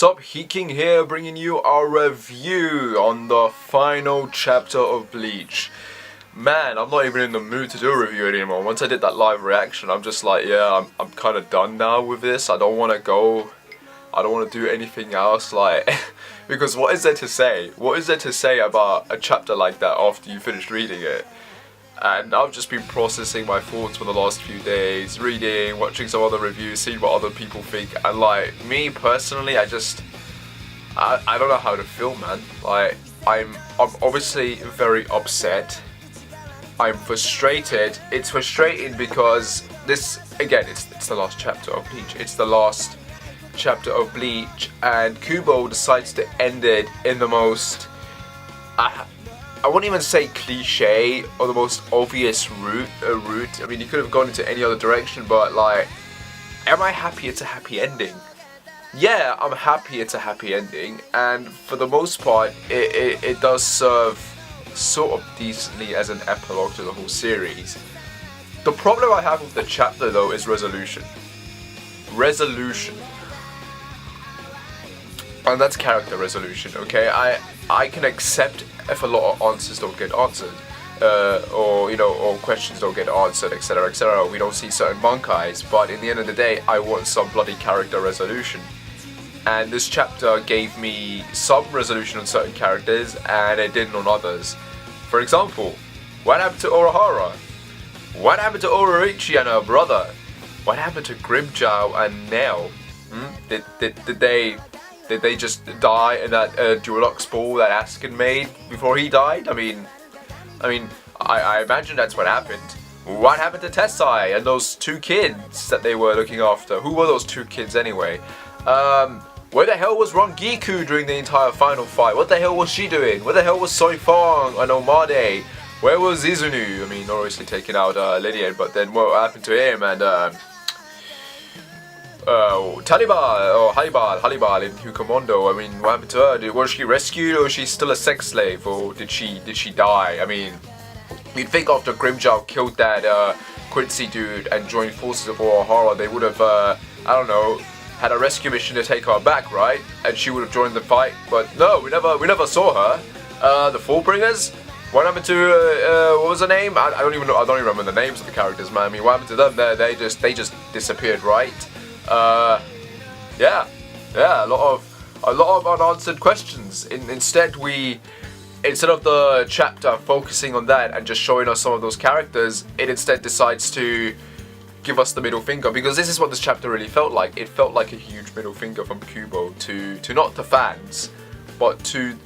Sup, Heeking here, bringing you our review on the final chapter of Bleach. Man, I'm not even in the mood to do a review anymore. Once I did that live reaction, I'm just like, yeah, I'm kind of done now with this. I don't want to go. I don't want to do anything else, like, because what is there to say? What is there to say about a chapter like that after you finish reading it? And I've just been processing my thoughts for the last few days, reading, watching some other reviews, seeing what other people think, and like, me personally, I don't know how to feel, man. Like, I'm obviously very upset. I'm frustrated. It's frustrating because this, again, it's the last chapter of Bleach. It's the last chapter of Bleach, and Kubo decides to end it in the most, I wouldn't even say cliche or the most obvious route. I mean, you could have gone into any other direction, but like, am I happy it's a happy ending? Yeah, I'm happy it's a happy ending, and for the most part, it does serve sort of decently as an epilogue to the whole series. The problem I have with the chapter though is resolution. And that's character resolution, okay? I can accept if a lot of answers don't get answered, or questions don't get answered, etc., etc. We don't see certain bankais, but in the end of the day, I want some bloody character resolution. And this chapter gave me some resolution on certain characters, and it didn't on others. For example, what happened to Urahara? What happened to Oroichi and her brother? What happened to Grimjow and Nail? Did they just die in that Duolox ball that Askin made before he died? I mean, I imagine that's what happened. What happened to Tessai and those two kids that they were looking after? Who were those two kids anyway? Where the hell was Rangiku during the entire final fight? What the hell was she doing? Where the hell was Soifang and Omade? Where was Izunu? I mean, obviously taking out Lydian, but then what happened to him? And Halibal in Hukamondo. I mean, what happened to her? Was she rescued, or is she still a sex slave, or did she die? I mean, you'd think after Grimjow killed that Quincy dude and joined forces with Urahara, they would have, I don't know, had a rescue mission to take her back, right? And she would have joined the fight. But no, we never saw her. The Fullbringers. What happened to what was her name? I don't even remember the names of the characters, man. I mean, what happened to them? They just disappeared, right? Yeah, a lot of unanswered questions. Instead of the chapter focusing on that and just showing us some of those characters, it instead decides to give us the middle finger, because this is what this chapter really felt like. It felt like a huge middle finger from Kubo to not the fans, but to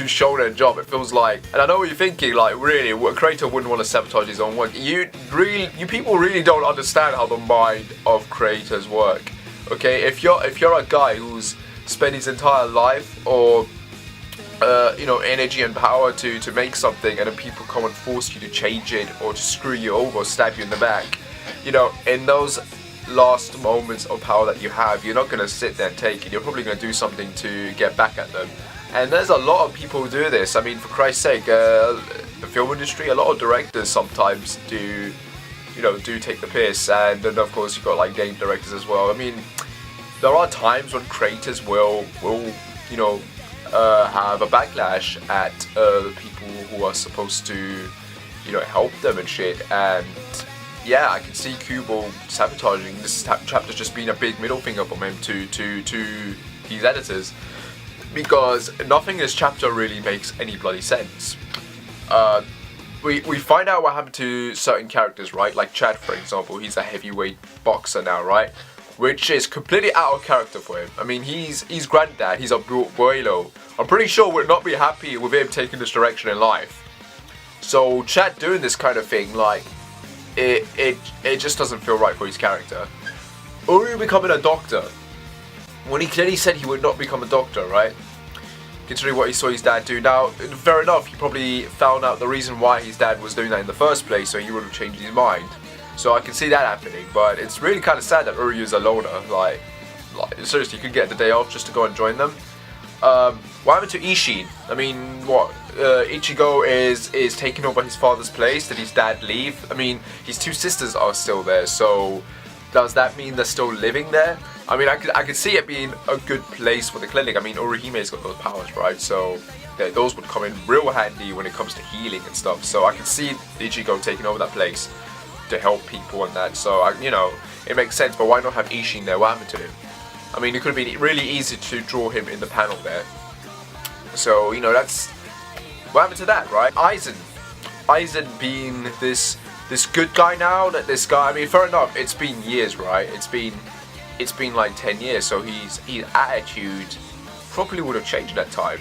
show their job. It feels like, and I know what you're thinking, like, really, a creator wouldn't want to sabotage his own work. You people really don't understand how the mind of creators work. Okay, if you're a guy who's spent his entire life or energy and power to make something, and then people come and force you to change it or to screw you over or stab you in the back, in those last moments of power that you have, you're not going to sit there and take it. You're probably going to do something to get back at them. And there's a lot of people who do this. I mean, for Christ's sake, the film industry, a lot of directors sometimes do take the piss, and then of course you've got like game directors as well. I mean, there are times when creators will have a backlash at the people who are supposed to help them and shit. And yeah, I can see Kubo sabotaging this chapter's just been a big middle finger from him to these editors, because nothing in this chapter really makes any bloody sense. We find out what happened to certain characters, right? Like Chad, for example. He's a heavyweight boxer now, right? Which is completely out of character for him. I mean, he's granddad, he's a abuelo. I'm pretty sure we'd not be happy with him taking this direction in life. So Chad doing this kind of thing, like, it just doesn't feel right for his character. Uru becoming a doctor, when he clearly said he would not become a doctor, right? Considering what he saw his dad do. Now, fair enough, he probably found out the reason why his dad was doing that in the first place, so he would have changed his mind. So I can see that happening, but it's really kind of sad that Uryu's a loner. Like seriously, you could get the day off just to go and join them. What happened to Ishin? I mean, what? Ichigo is taking over his father's place. Did his dad leave? I mean, his two sisters are still there, so does that mean they're still living there? I mean, I could see it being a good place for the clinic. I mean, Orihime's got those powers, right? So those would come in real handy when it comes to healing and stuff. So I can see Ichigo taking over that place to help people and that. So, you know, it makes sense. But why not have Ishin there? What happened to him? I mean, it could have been really easy to draw him in the panel there. So, you know, that's... What happened to that, right? Aizen being this good guy now, that this guy... I mean, fair enough, it's been years, right? It's been like 10 years, so his attitude probably would have changed that time,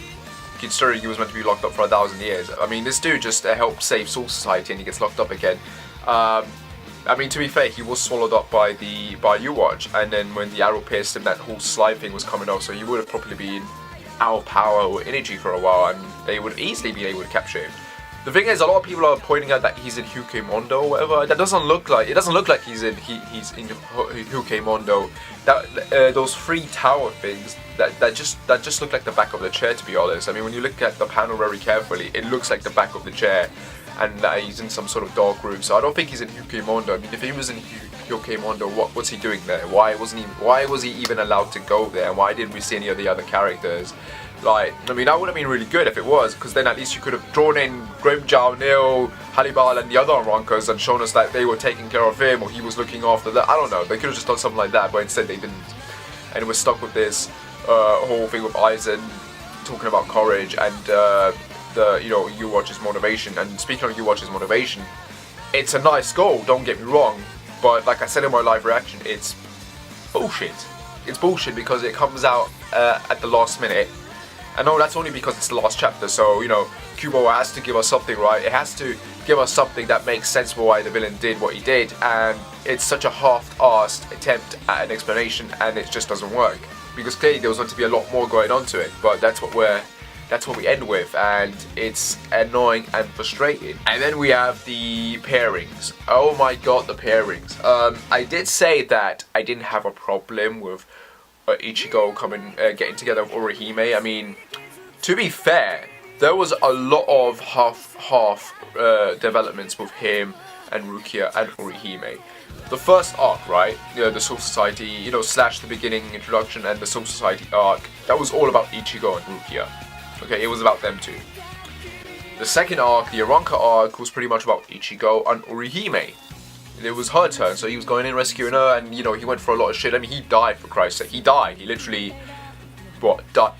considering he was meant to be locked up for 1,000 years. I mean, this dude just helped save Soul Society and he gets locked up again. I mean, to be fair, he was swallowed up by U-Watch, and then when the arrow pierced him, that whole slide thing was coming off, so he would have probably been out of power or energy for a while, and they would easily be able to capture him. The thing is, a lot of people are pointing out that he's in Hukemondo or whatever. That doesn't look like he's in Hukemondo. That those 3 tower things that just look like the back of the chair, to be honest. I mean, when you look at the panel very carefully, it looks like the back of the chair, and he's in some sort of dark room. So I don't think he's in Hukemondo. I mean, if he was in Hukemondo, what's he doing there? Why was he even allowed to go there? And why didn't we see any of the other characters? Like, I mean, that would have been really good if it was, because then at least you could have drawn in Grimjow, Neil, Hannibal and the other Rankas and shown us that they were taking care of him or he was looking after that. I don't know, they could have just done something like that, but instead they didn't. And we're stuck with this whole thing with Aizen talking about courage and you know, U-Watch's motivation. And speaking of U-Watch's motivation, it's a nice goal, don't get me wrong, but like I said in my live reaction, it's bullshit. It's bullshit because it comes out at the last minute. I know that's only because it's the last chapter, so, you know, Kubo has to give us something, right? It has to give us something that makes sense for why the villain did what he did, and it's such a half-assed attempt at an explanation, and it just doesn't work. Because clearly there was going to be a lot more going on to it, but that's what we end with, and it's annoying and frustrating. And then we have the pairings. Oh my god, the pairings. I did say that I didn't have a problem with Ichigo getting together with Orihime. I mean, to be fair, there was a lot of half developments with him and Rukia and Orihime. The first arc, right, you know, the Soul Society, you know, slash the beginning introduction and the Soul Society arc, that was all about Ichigo and Rukia. Okay, it was about them two. The second arc, the Aranka arc, was pretty much about Ichigo and Orihime. It was her turn, so he was going in rescuing her, and you know, he went for a lot of shit. I mean, he died, for Christ's sake. He died. He literally,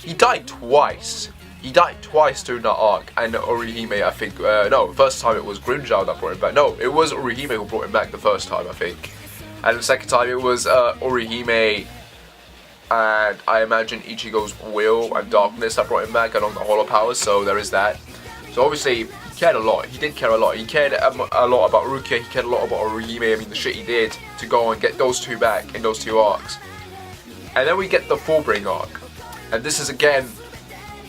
he died twice. He died twice during that arc, and Orihime, I think, no, first time it was Grimjow that brought him back. No, it was Orihime who brought him back the first time, I think. And the second time it was Orihime and I imagine Ichigo's will and darkness that brought him back along the Hollow Powers, so there is that. So obviously, he cared a lot. He did care a lot. He cared a lot about Rukia, he cared a lot about Orihime. I mean, the shit he did to go and get those two back in those two arcs. And then we get the Fullbring arc. And this is again,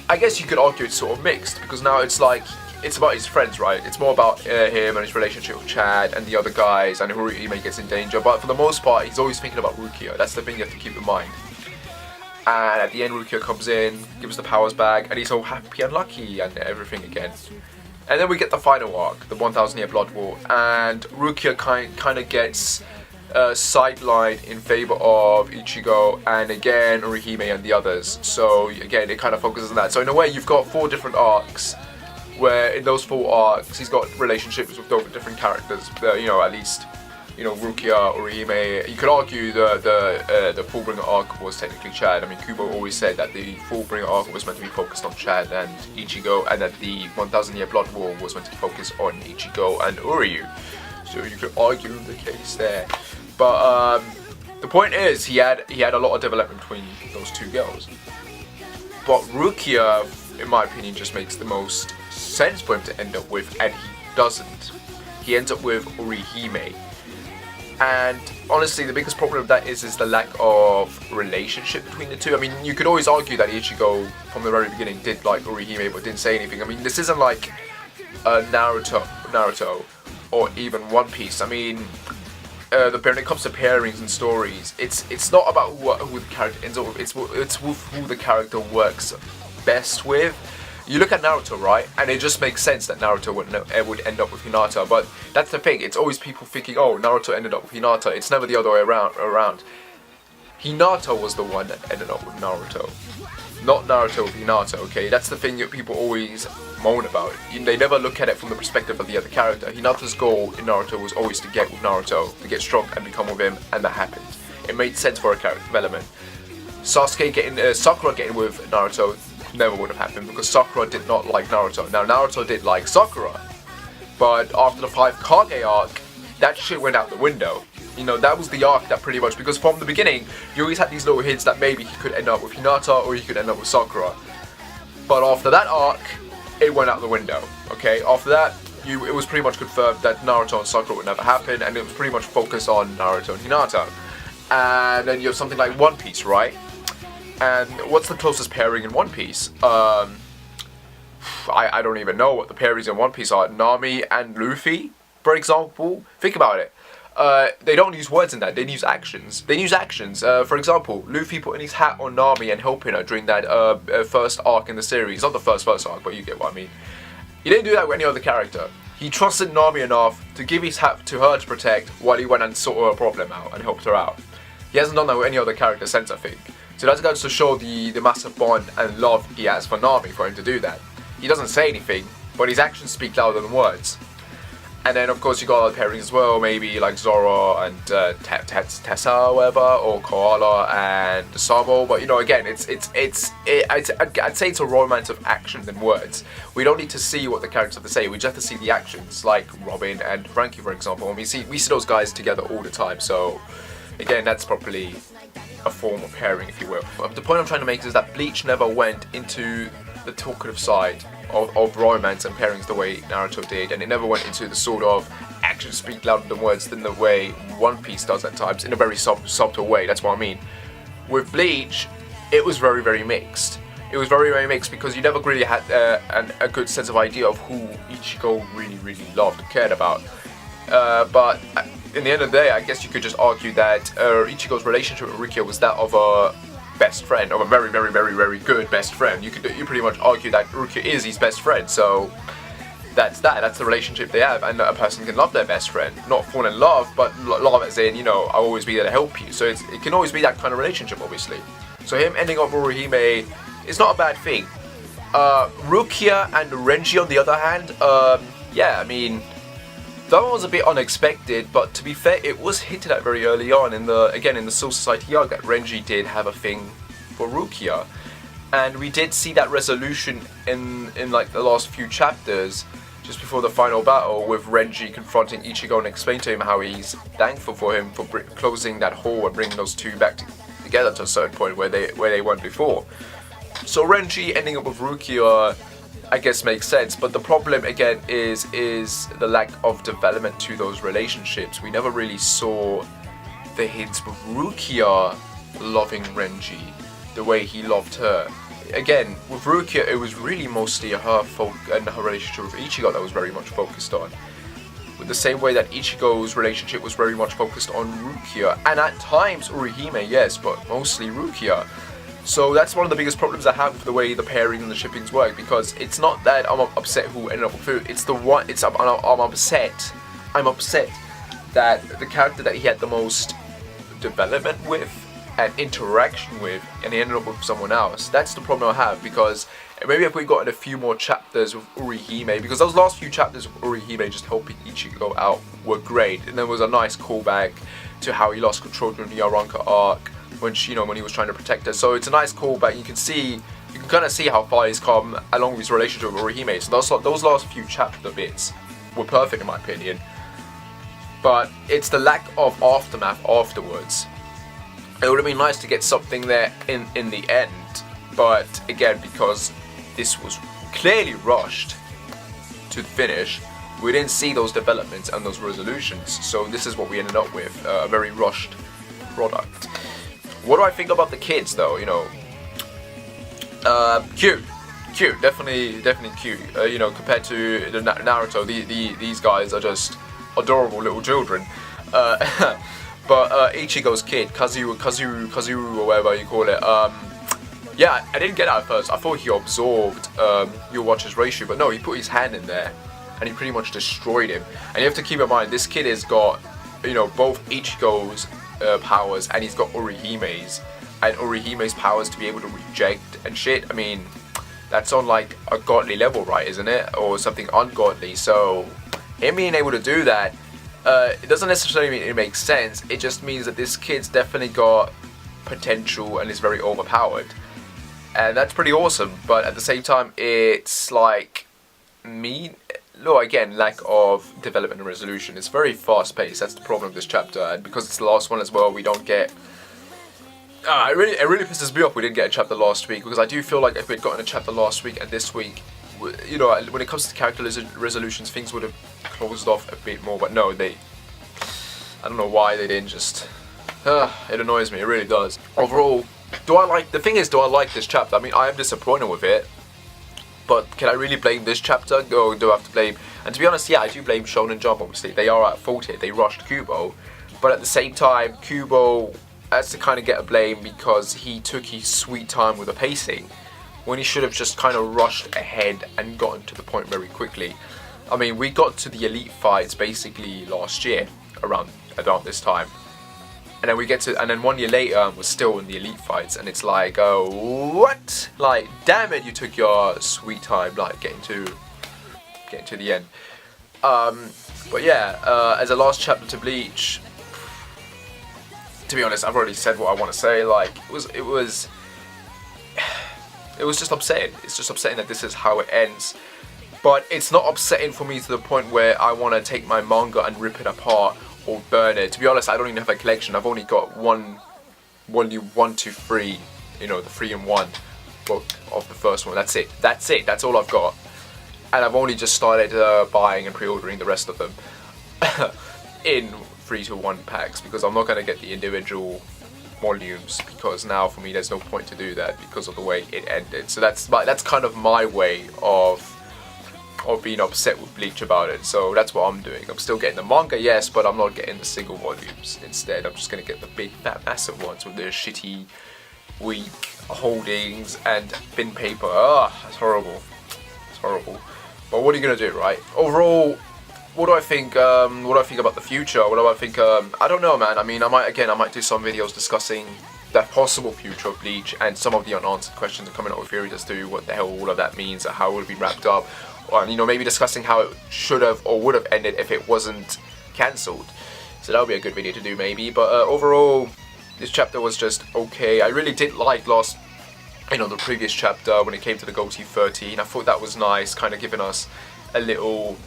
I guess you could argue it's sort of mixed, because now it's like, it's about his friends, right? It's more about him and his relationship with Chad and the other guys, and Orihime gets in danger. But for the most part, he's always thinking about Rukia. That's the thing you have to keep in mind. And at the end, Rukia comes in, gives the powers back, and he's all happy and lucky and everything again. And then we get the final arc, the 1000 Year Blood War, and Rukia kind of gets sidelined in favor of Ichigo and again Orihime and the others. So again, it kind of focuses on that. So in a way, you've got 4 different arcs, where in those 4 arcs, he's got relationships with different characters. You know, at least, you know, Rukia, Orihime. You could argue the Fullbringer arc was technically Chad. I mean, Kubo always said that the Fullbringer arc was meant to be focused on Chad and Ichigo, and that the 1000 Year Blood War was meant to be focused on Ichigo and Uryu. So you could argue the case there. But the point is, he had a lot of development between those 2 girls. But Rukia, in my opinion, just makes the most sense for him to end up with, and he doesn't. He ends up with Orihime. And honestly, the biggest problem with that is the lack of relationship between the two. I mean, you could always argue that Ichigo, from the very beginning, did like Orihime, but didn't say anything. I mean, this isn't like Naruto, or even One Piece. I mean, when it comes to pairings and stories, it's not about who the character ends up with. It's with who the character works best with. You look at Naruto, right, and it just makes sense that Naruto would end up with Hinata, but that's the thing, it's always people thinking, oh, Naruto ended up with Hinata, it's never the other way around. Hinata was the one that ended up with Naruto. Not Naruto with Hinata, okay? That's the thing that people always moan about. They never look at it from the perspective of the other character. Hinata's goal in Naruto was always to get with Naruto, to get strong and become with him, and that happened. It made sense for a character development. Sakura getting with Naruto never would have happened because Sakura did not like Naruto. Now Naruto did like Sakura, but after the 5 Kage arc, that shit went out the window. You know, that was the arc that pretty much, because from the beginning, you always had these little hints that maybe he could end up with Hinata or he could end up with Sakura. But after that arc, it went out the window, okay? After that, it was pretty much confirmed that Naruto and Sakura would never happen, and it was pretty much focused on Naruto and Hinata. And then you have something like One Piece, right? And what's the closest pairing in One Piece? I don't even know what the pairings in One Piece are. Nami and Luffy, for example. Think about it. They don't use words in that, they use actions. For example, Luffy putting his hat on Nami and helping her during that first arc in the series. Not the first arc, but you get what I mean. He didn't do that with any other character. He trusted Nami enough to give his hat to her to protect while he went and sorted her problem out and helped her out. He hasn't done that with any other character since, I think. So that goes to show the massive bond and love he has for Nami for him to do that. He doesn't say anything, but his actions speak louder than words. And then of course you got other pairings as well, maybe like Zoro and Tessa or whatever, or Koala and Sabo. But you know, again, I'd say it's a romance of action than words. We don't need to see what the characters have to say. We just have to see the actions, like Robin and Frankie, for example. And we see those guys together all the time. So again, that's probably a form of pairing, if you will. But the point I'm trying to make is that Bleach never went into the talkative side of romance and pairings the way Naruto did, and it never went into the sort of actions speak louder than words than the way One Piece does at times, in a very subtle way. That's what I mean. With Bleach, it was very, very mixed. It was very, very mixed because you never really had a good sense of idea of who Ichigo really, really loved and cared about. But in the end of the day, I guess you could just argue that Ichigo's relationship with Rukia was that of a best friend, of a very, very, very, very good best friend. You pretty much argue that Rukia is his best friend, so that's the relationship they have, and a person can love their best friend, not fall in love, but love as in, you know, I'll always be there to help you. So it can always be that kind of relationship, obviously. So him ending up with Orihime is not a bad thing. Rukia and Renji, on the other hand, yeah, I mean, that one was a bit unexpected, but to be fair, it was hinted at very early on in the Soul Society arc that Renji did have a thing for Rukia. And we did see that resolution in like the last few chapters, just before the final battle, with Renji confronting Ichigo and explaining to him how he's thankful for him for closing that hole and bringing those two back together to a certain point where they weren't before. So Renji ending up with Rukia, I guess, makes sense, but the problem again is the lack of development to those relationships. We never really saw the hints with Rukia loving Renji the way he loved her. Again, with Rukia, it was really mostly her and her relationship with Ichigo that was very much focused on. With the same way that Ichigo's relationship was very much focused on Rukia, and at times Orihime, yes, but mostly Rukia. So that's one of the biggest problems I have with the way the pairing and the shippings work, because it's not that I'm upset who ended up with who, I'm upset that the character that he had the most development with and interaction with, and he ended up with someone else. That's the problem I have, because maybe if we got in a few more chapters with Orihime, because those last few chapters of Orihime just helping Ichigo out were great, and there was a nice callback to how he lost control during the Aranka arc, when he was trying to protect her. So it's a nice callback. You can kind of see how far he's come along with his relationship with Orihime. So those last few chapter bits were perfect in my opinion. But it's the lack of aftermath afterwards. It would have been nice to get something there in the end, but again, because this was clearly rushed to the finish, we didn't see those developments and those resolutions. So this is what we ended up with, a very rushed product. What do I think about the kids, though? You know, cute, definitely cute. You know, compared to the Naruto, these guys are just adorable little children. But Ichigo's kid, Kazu, or whatever you call it. Yeah, I didn't get that at first. I thought he absorbed your watcher's ratio, but no, he put his hand in there, and he pretty much destroyed him. And you have to keep in mind, this kid has got, you know, both Ichigo's powers, and he's got Orihime's, and Orihime's powers to be able to reject and shit. I mean, that's on like a godly level, right, isn't it? Or something ungodly. So him being able to do that, it doesn't necessarily mean it makes sense. It just means that this kid's definitely got potential and is very overpowered, and that's pretty awesome. But at the same time, it's like again, lack of development and resolution. It's very fast paced. That's the problem of this chapter, and because it's the last one as well, we don't get. It really pisses me off we didn't get a chapter last week, because I do feel like if we'd gotten a chapter last week and this week, you know, when it comes to character resolutions, things would have closed off a bit more. But no, I don't know why they didn't just. It annoys me. It really does. Overall, do I like this chapter? I mean, I am disappointed with it. But can I really blame this chapter? Or do I have to blame? And to be honest, yeah, I do blame Shonen Jump. Obviously, they are at fault here. They rushed Kubo, but at the same time, Kubo has to kind of get a blame because he took his sweet time with the pacing, when he should have just kind of rushed ahead and gotten to the point very quickly. I mean, we got to the elite fights basically last year around this time, and then 1 year later we're still in the elite fights, and it's like, oh, what? Like, damn it, you took your sweet time, like getting to the end. But yeah, as a last chapter to Bleach, to be honest, I've already said what I want to say. Like, it was just upsetting. It's just upsetting that this is how it ends. But it's not upsetting for me to the point where I want to take my manga and rip it apart or burn it. To be honest, I don't even have a collection. I've only got volume 1 to 3, you know, the 3-in-1 book of the first one. That's it. That's all I've got. And I've only just started buying and pre-ordering the rest of them in 3-to-1 packs, because I'm not going to get the individual volumes, because now for me there's no point to do that because of the way it ended. So that's kind of my way of being upset with Bleach about it. So that's what I'm doing. I'm still getting the manga, yes, but I'm not getting the single volumes. Instead, I'm just going to get the big, fat, massive ones with their shitty, weak holdings and thin paper. That's horrible. It's horrible. But what are you going to do, right? Overall, what do I think? What do I think about the future? What do I think? I don't know, man. I mean, I might do some videos discussing the possible future of Bleach and some of the unanswered questions and coming up with theories as to what the hell all of that means and how it would be wrapped up. Or, you know, maybe discussing how it should have or would have ended if it wasn't cancelled. So that would be a good video to do, maybe. But overall, this chapter was just okay. I really did like the previous chapter when it came to the Goatee 13. I thought that was nice, kind of giving us a little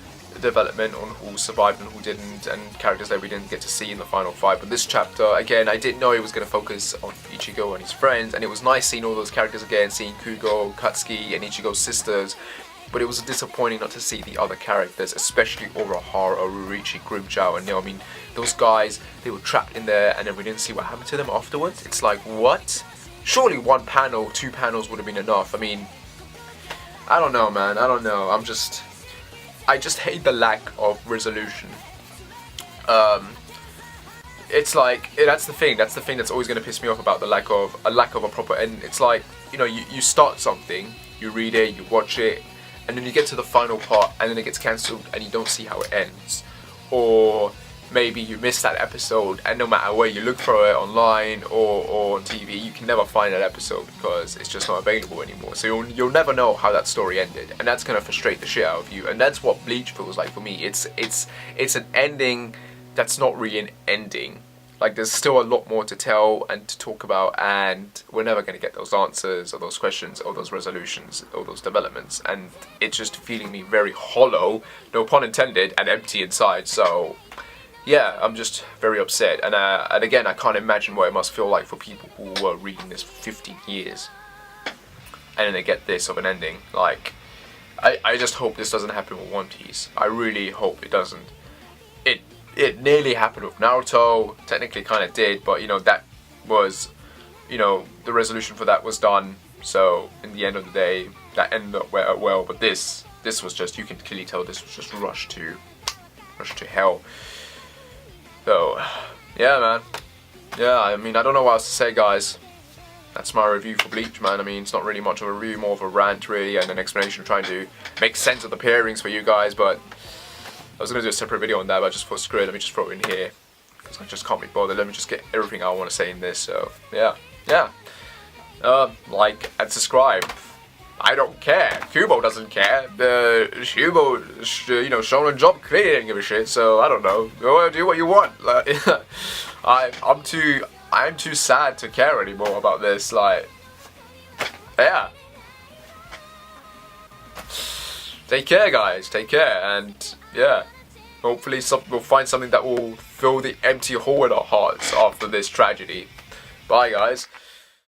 development on who survived and who didn't, and characters that we didn't get to see in the final fight. But this chapter, again, I didn't know it was going to focus on Ichigo and his friends, and it was nice seeing all those characters again, seeing Kugo, Katsuki, and Ichigo's sisters. But it was disappointing not to see the other characters, especially Urahara, Ururichi, Grimjow, and I mean, those guys, they were trapped in there, and then we didn't see what happened to them afterwards. It's like, what? Surely 1 panel, 2 panels would have been enough. I mean, I don't know, man. I don't know. I just hate the lack of resolution. It's like, that's the thing that's always going to piss me off about the lack of a proper end. It's like, you know, you start something, you read it, you watch it, and then you get to the final part and then it gets cancelled and you don't see how it ends. Or maybe you miss that episode, and no matter where you look for it online or on TV, you can never find that episode because it's just not available anymore. So you'll never know how that story ended, and that's gonna frustrate the shit out of you. And that's what Bleach feels like for me. It's an ending that's not really an ending. Like, there's still a lot more to tell and to talk about, and we're never going to get those answers or those questions or those resolutions or those developments, and it's just feeling me very hollow, no pun intended, and empty inside. So yeah, I'm just very upset, and again, I can't imagine what it must feel like for people who were reading this for 15 years and then they get this of an ending. Like, I just hope this doesn't happen with One Piece. I really hope it doesn't. It nearly happened with Naruto, technically kind of did, but you know, that was, you know, the resolution for that was done, so in the end of the day, that ended up well, but this was just, you can clearly tell this was just rushed to hell. So, yeah, man. Yeah, I mean, I don't know what else to say, guys. That's my review for Bleach, man. I mean, it's not really much of a review, more of a rant, really, and an explanation trying to make sense of the pairings for you guys, but I was going to do a separate video on that, but I just thought, screw it, let me just throw it in here. because I just can't be bothered. Let me just get everything I want to say in this. So yeah. Like and subscribe. I don't care. Kubo doesn't care. Hugo, shown a job clearly didn't give a shit. So I don't know. Go do what you want. Like, I'm too sad to care anymore about this. Like, yeah. Take care, guys. Take care, and yeah. Hopefully, we'll find something that will fill the empty hole in our hearts after this tragedy. Bye, guys.